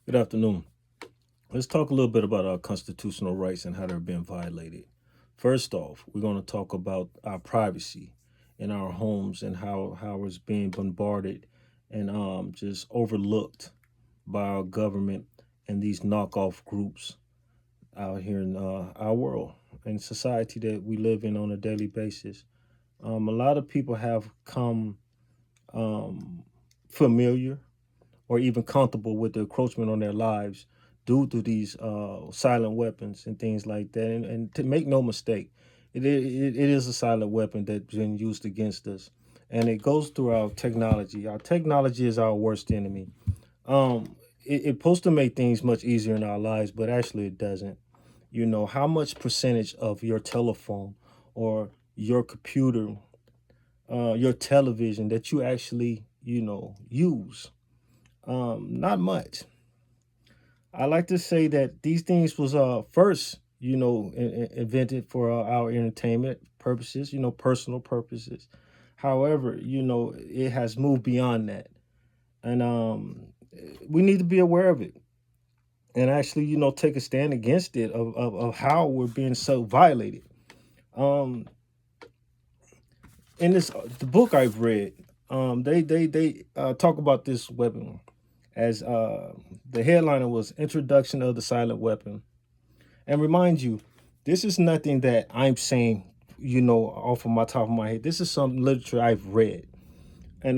Good afternoon. Let's talk a little bit about our constitutional rights and how they're being violated. First off, we're going to talk about our privacy in our homes and how it's being bombarded and just overlooked by our government and these knockoff groups out here in our world and society that we live in on a daily basis. A lot of people have come um, familiar or even comfortable with the encroachment on their lives due to these silent weapons and things like that. And to make no mistake, it is a silent weapon that's been used against us. And it goes through our technology. Our technology is our worst enemy. It's supposed to make things much easier in our lives, but actually it doesn't. You know, how much percentage of your telephone or your computer, your television that you actually, use? Not much. I like to say that these things was first, invented for our entertainment purposes, personal purposes. However, it has moved beyond that, and we need to be aware of it and actually, take a stand against it of how we're being so violated. Um, in this the book I've read, they talk about this weapon as the headliner was Introduction of the Silent Weapon. And remind you, this is nothing that I'm saying, off of my top of my head. This is some literature I've read. And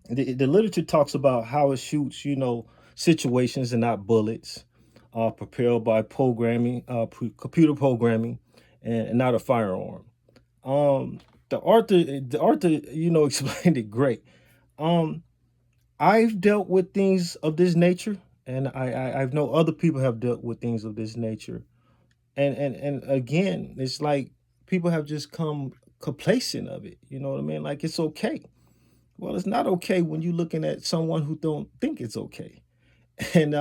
the literature talks about how it shoots, situations and not bullets, propelled by programming, computer programming, and not a firearm. Um, the author, explained it great. Um, I've dealt with things of this nature, and I've know other people have dealt with things of this nature, and again, it's like people have just come complacent of it. You know what I mean? Like it's okay. Well, it's not okay when you're looking at someone who don't think it's okay, and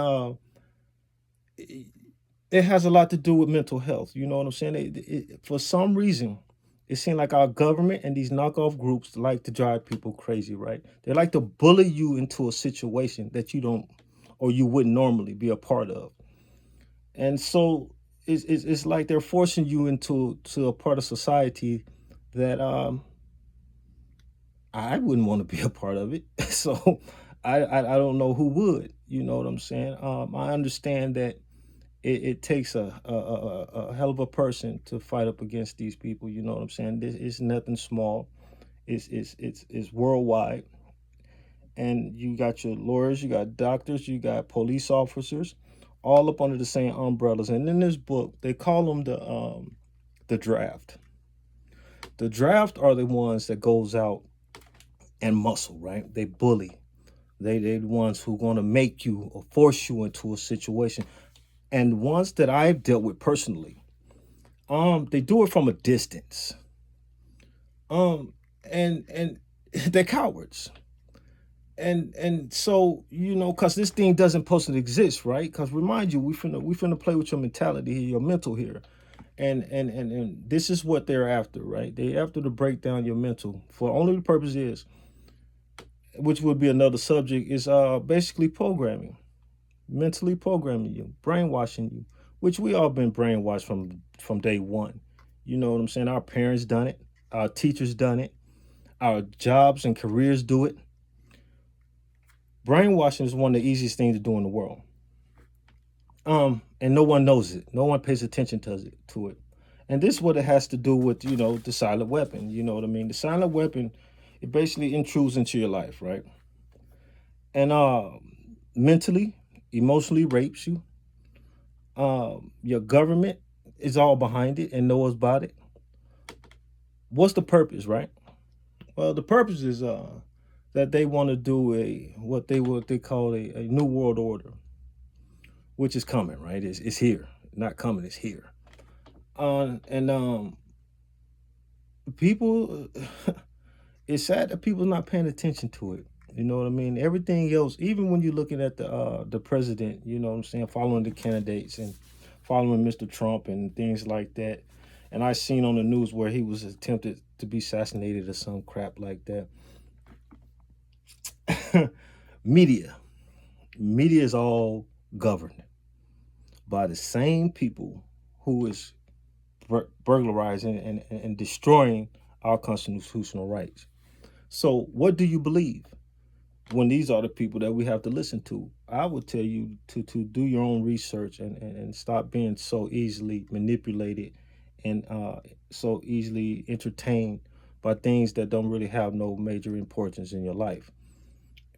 it it has a lot to do with mental health. You know what I'm saying? For some reason, it seems like our government and these knockoff groups like to drive people crazy, right? They like to bully you into a situation that you don't or you wouldn't normally be a part of. And so it's like they're forcing you into to a part of society that I wouldn't want to be a part of it. So I don't know who would. You know what I'm saying? I understand that it takes a hell of a person to fight up against these people. You know what I'm saying? This is nothing small. It's worldwide, and you got your lawyers, you got doctors, you got police officers, all up under the same umbrellas. And in this book, they call them the draft. The draft are the ones that goes out and muscle, right? They bully. They the ones who gonna make you or force you into a situation. And the ones that I've dealt with personally, they do it from a distance. Um, and they're cowards. And so because this thing doesn't supposed to exist, right? Because remind you, we finna play with your mentality here, your mental here, and this is what they're after, right? They after to break down your mental for only the purpose is, which would be another subject, is basically programming, mentally programming you, brainwashing you, which we all been brainwashed from day one. You know what I'm saying? Our parents done it, our teachers done it, our jobs and careers do it. Brainwashing is one of the easiest things to do in the world. And no one knows it. No one pays attention to it. And this is what it has to do with, the silent weapon. You know what I mean? The silent weapon, it basically intrudes into your life, right? And mentally, emotionally rapes you. Your government is all behind it and knows about it. What's the purpose, right? Well, the purpose is that they want to do a what they call a new world order, which is coming, right? It's here, not coming. It's here. And people, it's sad that people not paying attention to it. You know what I mean? Everything else, even when you're looking at the president, you know what I'm saying, following the candidates and following Mr. Trump and things like that. And I seen on the news where he was attempted to be assassinated or some crap like that. Media, media is all governed by the same people who is burglarizing and destroying our constitutional rights. So, what do you believe when these are the people that we have to listen to? I would tell you to do your own research and stop being so easily manipulated and so easily entertained by things that don't really have no major importance in your life.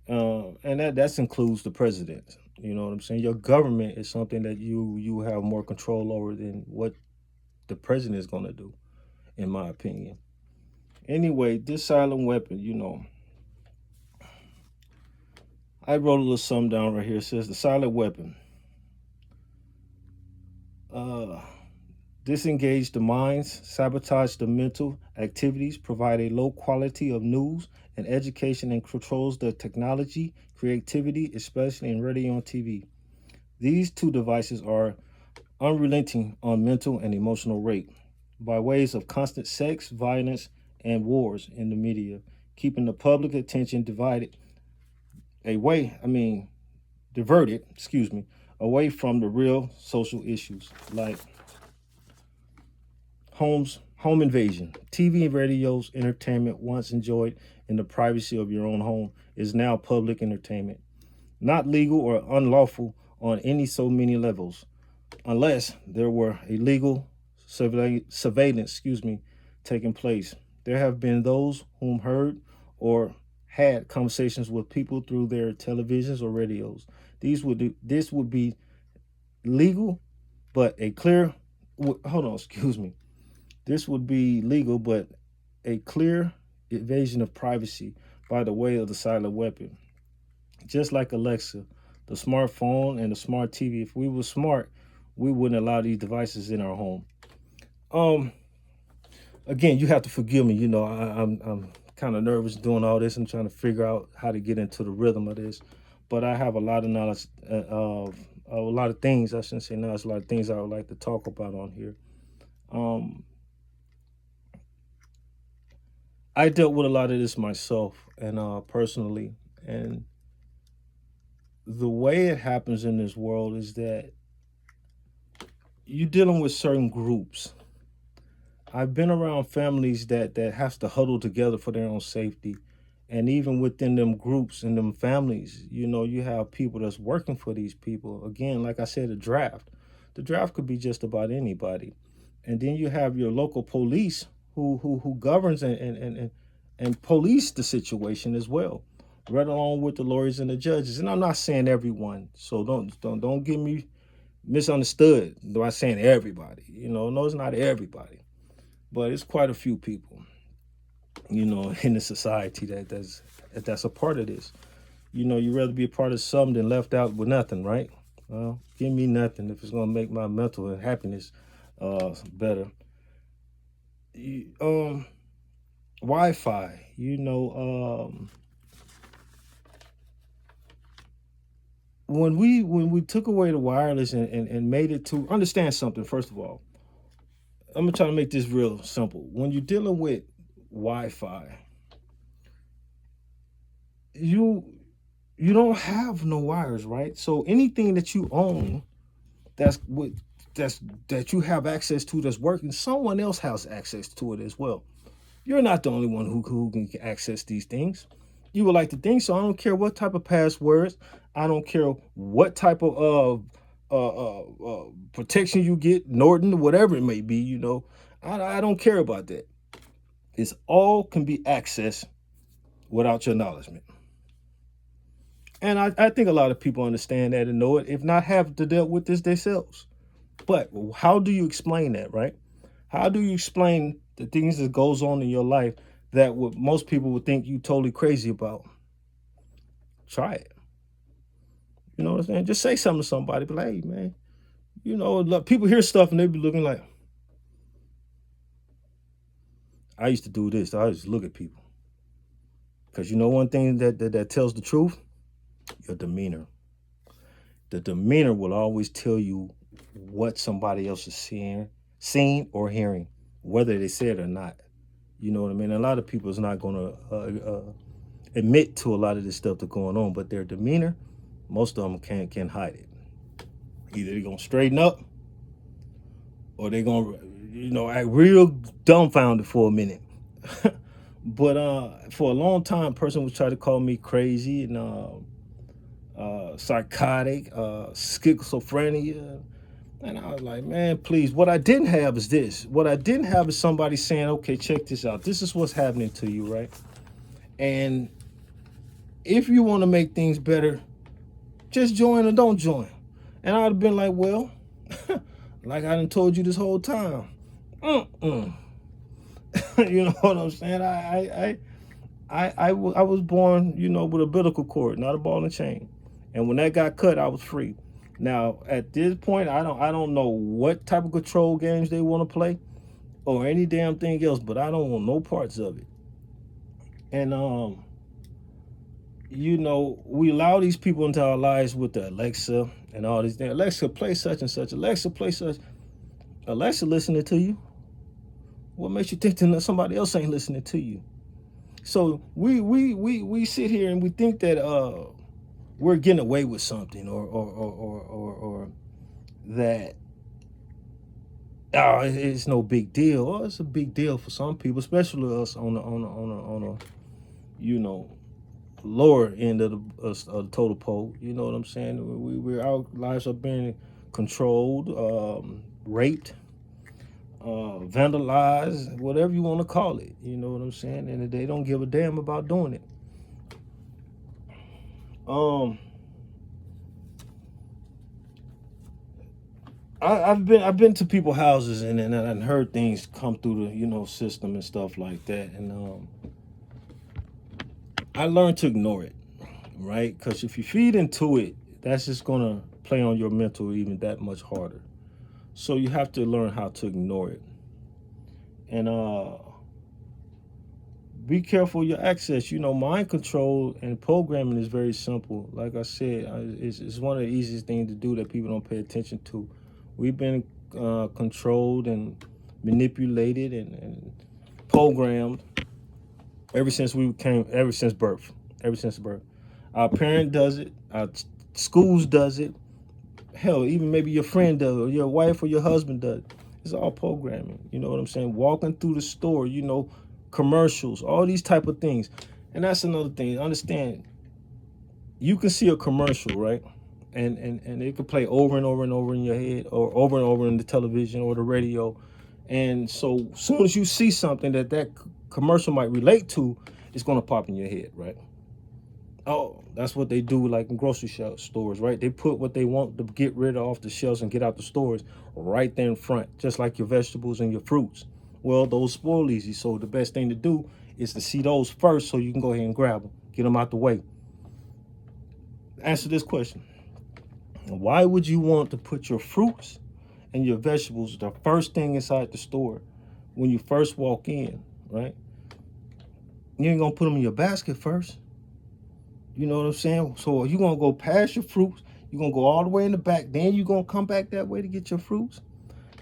And that includes the president. You know what I'm saying? Your government is something that you have more control over than what the president is going to do, in my opinion. Anyway, this silent weapon, I wrote a little something down right here. It says the silent weapon. Uh, Disengage the minds, sabotage the mental activities, provide a low quality of news and education, and controls the technology, creativity, especially in radio and TV. These two devices are unrelenting on mental and emotional rape by ways of constant sex, violence, and wars in the media, keeping the public attention away, I mean, diverted, excuse me, away from the real social issues like home invasion. TV and radio's entertainment, once enjoyed in the privacy of your own home, is now public entertainment, not legal or unlawful on any so many levels, unless there were illegal surveillance, taking place. There have been those whom heard or had conversations with people through their televisions or radios. This would be legal, but a clear hold on, excuse me. This would be legal, but a clear invasion of privacy by the way of the silent weapon. Just like Alexa, the smartphone, and the smart TV. If we were smart, we wouldn't allow these devices in our home. Um, Again, you have to forgive me. I'm kind of nervous doing all this and trying to figure out how to get into the rhythm of this. But I have a lot of knowledge of a lot of things. I shouldn't say knowledge. A lot of things I would like to talk about on here. Um, I dealt with a lot of this myself and personally, and the way it happens in this world is that you're dealing with certain groups. I've been around families that has to huddle together for their own safety, and even within them groups and them families, you have people that's working for these people. Again, like I said, the draft could be just about anybody, and then you have your local police who governs and police the situation as well, right along with the lawyers and the judges. And I'm not saying everyone, so don't get me misunderstood. Though I'm saying everybody, no, it's not everybody, but it's quite a few people, in the society that's a part of this. You'd rather be a part of something than left out with nothing, right? Well, give me nothing if it's gonna make my mental happiness better. Wi-Fi, when we took away the wireless and made it to understand something. First of all, I'm gonna try to make this real simple. When you're dealing with Wi-Fi, you you don't have no wires, right? So anything that you own that's what that's that you have access to that's working, someone else has access to it as well. You're not the only one who can access these things. You would like to think so. I don't care what type of passwords. I don't care what type of protection you get, Norton, whatever it may be. I don't care about that. It's all can be accessed without your acknowledgement. And I think a lot of people understand that and know it, if not have to deal with this themselves. But how do you explain that, right? How do you explain the things that goes on in your life that what most people would think you totally crazy about? Try it. You know what I'm saying? Just say something to somebody. Be like, hey, man, people hear stuff and they be looking like, I used to do this. I used to look at people. Because one thing that tells the truth? Your demeanor. The demeanor will always tell you what somebody else is seeing or hearing, whether they say it or not. You know what I mean? A lot of people is not going to admit to a lot of this stuff that's going on, but their demeanor Most of them can't hide it. Either they're gonna straighten up, or they're gonna, act real dumbfounded for a minute. But for a long time, a person would try to call me crazy and psychotic, schizophrenia. And I was like, man, please. What I didn't have is this. What I didn't have is somebody saying, okay, check this out. This is what's happening to you, right? And if you want to make things better, just join or don't join. And I'd have been like, well, like I done told you this whole time. You know what I'm saying? I was born, with a umbilical cord, not a ball and chain. And when that got cut, I was free. Now, at this point, I don't know what type of control games they want to play or any damn thing else, but I don't want no parts of it. And we allow these people into our lives with the Alexa and all these things. Alexa, play such and such. Alexa, play such. Alexa listening to you. What makes you think that somebody else ain't listening to you? So we sit here and we think that we're getting away with something, or that it's no big deal. Oh, it's a big deal for some people, especially us on a lower end of the total pole. You know what I'm saying? Our lives are being controlled, raped, vandalized, whatever you want to call it. You know what I'm saying? And they don't give a damn about doing it. I've been to people's houses and heard things come through the system and stuff like that, and I learned to ignore it, right? Because if you feed into it, that's just gonna play on your mental even that much harder. So you have to learn how to ignore it, and be careful of your access. Mind control and programming is very simple. Like I said, it's one of the easiest things to do that people don't pay attention to. We've been controlled and manipulated and programmed ever since birth. Ever since birth. Our parent does it. Our schools does it. Hell, even maybe your friend does it, or your wife or your husband does it. It's all programming. You know what I'm saying? Walking through the store, commercials, all these type of things. And that's another thing. Understand, you can see a commercial, right? And it could play over and over and over in your head, or over and over in the television or the radio. And so as soon as you see something that commercial might relate to, it's going to pop in your head, right? Oh, that's what they do, like in grocery stores, right? They put what they want to get rid of off the shelves and get out the stores right there in front, just like your vegetables and your fruits. Well, those spoil easy, so the best thing to do is to see those first so you can go ahead and grab them, get them out the way. Answer this question. Why would you want to put your fruits and your vegetables the first thing inside the store when you first walk in, right? You ain't gonna put them in your basket first. You know what I'm saying? So you're gonna go past your fruits, you're gonna go all the way in the back, then you're gonna come back that way to get your fruits.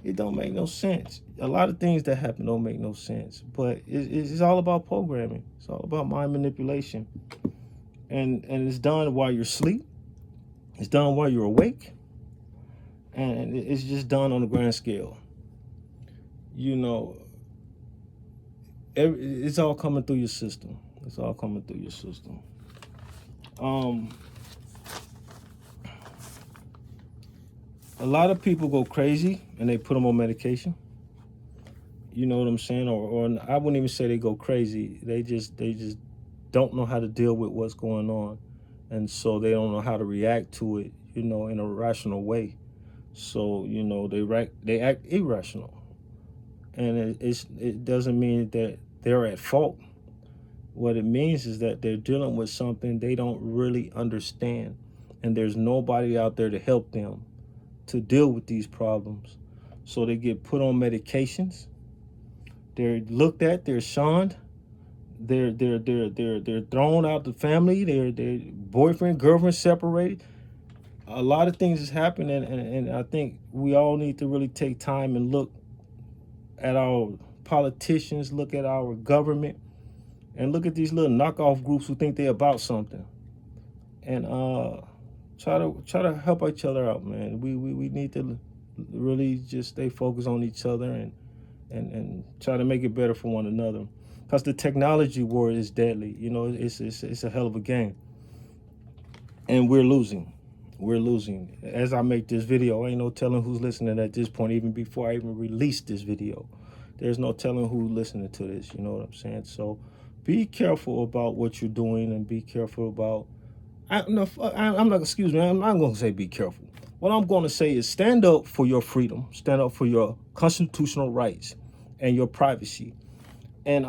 It don't make no sense. A lot of things that happen don't make no sense, but it's all about programming. It's all about mind manipulation, and it's done while you're asleep. It's done while you're awake, and it's just done on a grand scale. It's all coming through your system. It's all coming through your system. A lot of people go crazy and they put them on medication. You know what I'm saying? Or I wouldn't even say they go crazy. They just don't know how to deal with what's going on, and so they don't know how to react to it, in a rational way. So they act irrational, and it doesn't mean that they're at fault. What it means is that they're dealing with something they don't really understand, and there's nobody out there to help them to deal with these problems. So they get put on medications. They're looked at. They're shunned. They're thrown out the family. Their boyfriend, girlfriend separated. A lot of things is happening, and I think we all need to really take time and look at our politicians, look at our government, and look at these little knockoff groups who think they're about something. And try to help each other out, man. We need to really just stay focused on each other and try to make it better for one another. Because the technology war is deadly. You know, it's a hell of a game, and we're losing. We're losing. As I make this video, ain't no telling who's listening at this point. Even before I even release this video, there's no telling who's listening to this. You know what I'm saying? So, be careful about what you're doing, and be careful about. No, I'm not. Excuse me. I'm not going to say be careful. What I'm going to say is stand up for your freedom. Stand up for your constitutional rights and your privacy. And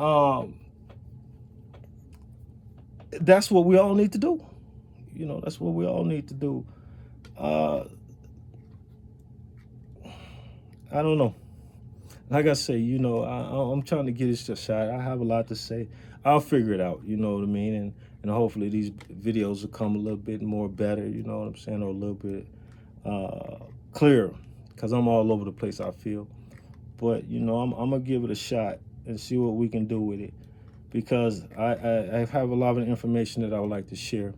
that's what we all need to do. You know, that's what we all need to do. Uh, I don't know. Like I say, you know, I'm trying to get this a shot. I have a lot to say. I'll figure it out. You know what I mean? And hopefully these videos will come a little bit more better. You know what I'm saying? Or a little bit clearer, because I'm all over the place, I feel. But you know, I'm gonna give it a shot and see what we can do with it, because I have a lot of information that I would like to share.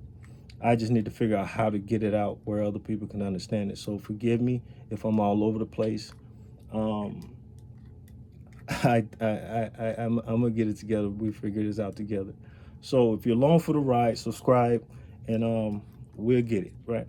I just need to figure out how to get it out where other people can understand it. So forgive me if I'm all over the place. Um, I'm gonna get it together. We figure this out together. So if you're along for the ride, subscribe, and we'll get it right.